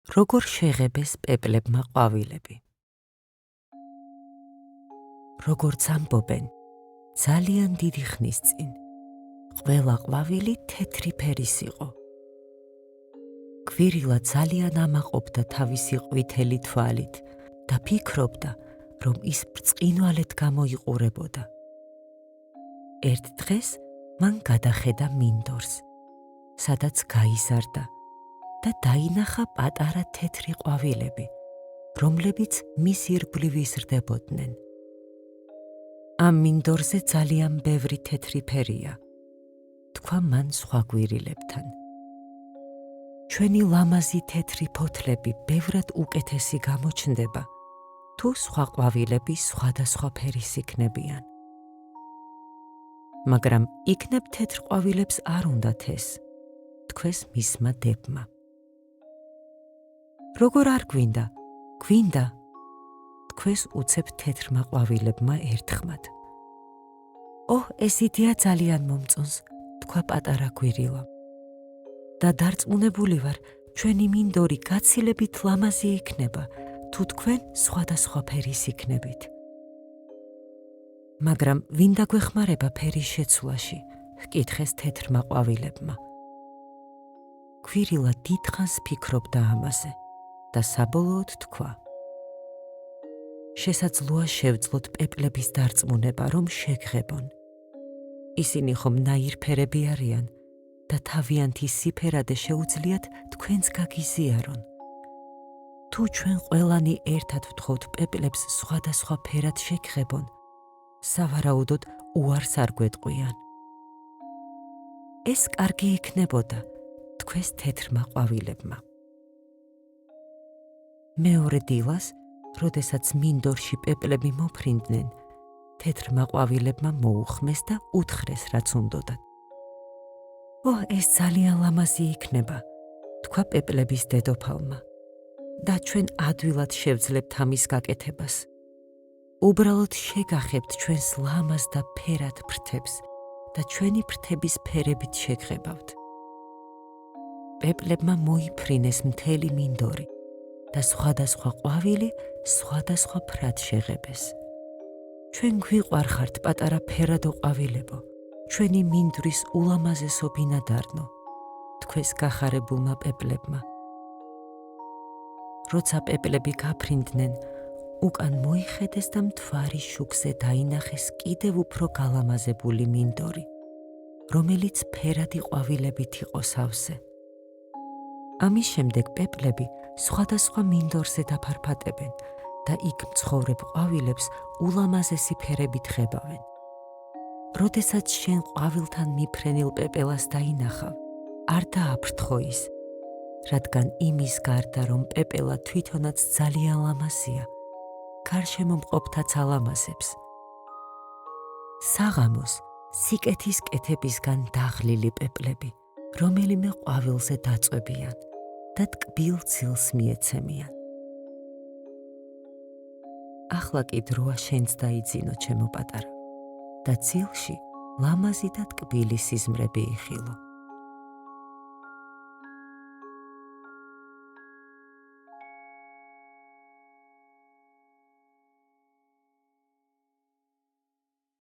როგორ შეღებეს პეპლებმა ყვავილები. როგორც ამბობენ, ძალიან დიდი ხნის წინ ყველა ყვავილი თეთრი ფერის იყო. გვირილა ძალიან ამაყობდა თავისი ყვითელი თვალით და ფიქრობდა, რომ ის ბრწყინვალედ გამოიყურებოდა. ერთ დღეს მან გადახედა მინდორს, სადაც გაიზარდა და დაინახა პატარა თეთრი ყვავილები, რომლებიც მის ირგვლივ იზრდებოდნენ. ამ მინდორზე ძალიან ბევრი თეთრი ფერია, თქვა მან სხვა გვირილებთან. ჩვენი ლამაზი თეთრი ფოთლები ბევრად უკეთესი გამოჩნდება, თუ სხვა ყვავილები სხვადასხვა ფერის იქნებიან. მაგრამ იქნებ თეთრ ყვავილებს არ უნდათ ეს, თქვეს მისმა დებმა. როგორ არ გვინდა? გვინდა, თქვეს უცებ თეთრმა ყვავილებმა ერთხმად. ეს იდეა ძალიან მომწონს, თქვა პატარა გვირილა. და დარწმუნებული ვარ, ჩვენი მინდორი გაცილებით ლამაზი იქნება, თუ თქვენ სხვადასხვა ფერის იქნებით. მაგრამ ვინ დაგვეხმარება ფერის შეცვლაში? ჰკითხეს თეთრმა ყვავილებმა. გვირილა დიდხანს ფიქრობდა ამაზე და საბოლოოდ თქვა: შესაძლოა შევძლოთ პეპლების დარწმუნება, რომ შეგღებონ. ისინი ხომ ნაირფერები არიან და თავიანთი სიფერადე შეუძლიათ თქვენს გაგიზიარონ. თუ ჩვენ ყველანი ერთად ვთხოვთ პეპლებს სხვადასხვა ფერად შეგღებონ, სავარაუდოდ უარს არ გვეტყვიან. ეს კარგი იქნებოდა, თქვეს თეთრმა ყვავილებმა. მეორე დილას, როდესაც მინდორში პეპლები მოფრინდნენ, თეთრმა ყვავილებმა მოუხმეს და უთხრეს, რაც უნდოდათ. ეს ძალიან ლამაზი იქნება, თქვა პეპლების დედოფალმა. და ჩვენ ადვილად შევძლებთ ამის გაკეთებას. უბრალოდ შეგახებთ ჩვენს ლამაზ და ფერად ფრთებს და ჩვენი ფრთების ფერებით შეგღებავთ. პეპლებმა მოიფრინეს მთელი მინდორი და სხვადასხვა ყვავილი სხვადასხვა ფრად შეღებეს. ჩვენ გვიყვარხართ, პატარა ფერადო ყვავილებო, ჩვენი მინდვრის ულამაზესო ბინადარნო, თქვეს გახარებულმა პეპლებმა. როცა პეპლები გაფრინდნენ, უკან მოიხედეს და მთვარის შუქზე დაინახეს კიდევ უფრო გალამაზებული მინდორი, რომელიც ფერადი ყვავილებით იყო სავსე. ამის შემდეგ პეპლები სხვადასხვა მინდორზე დაფარფატებენ და იქ მცხოვრებ ყვავილებს ულამაზესი ფერებით ღებავენ. როდესაც შენ ყვავილთან მიფრენილ პეპელას დაინახავ, არ დააფრთხო ის, რადგან იმის გარდა, რომ პეპელა თვითონაც ძალიან ლამაზია, გარშემო მყოფთაც ალამაზებს. საღამოს სიკეთის კეთებისგან დაღლილი პეპლები რომელიმე ყვავილზე დაწვებიან და ტკბილ ცილს მიეცემიან. ახლა კი დროა შენც დაიძინო, ჩემო პატარა, და ცილში ლამაზი და ტკბილი სიზმრები იხილო.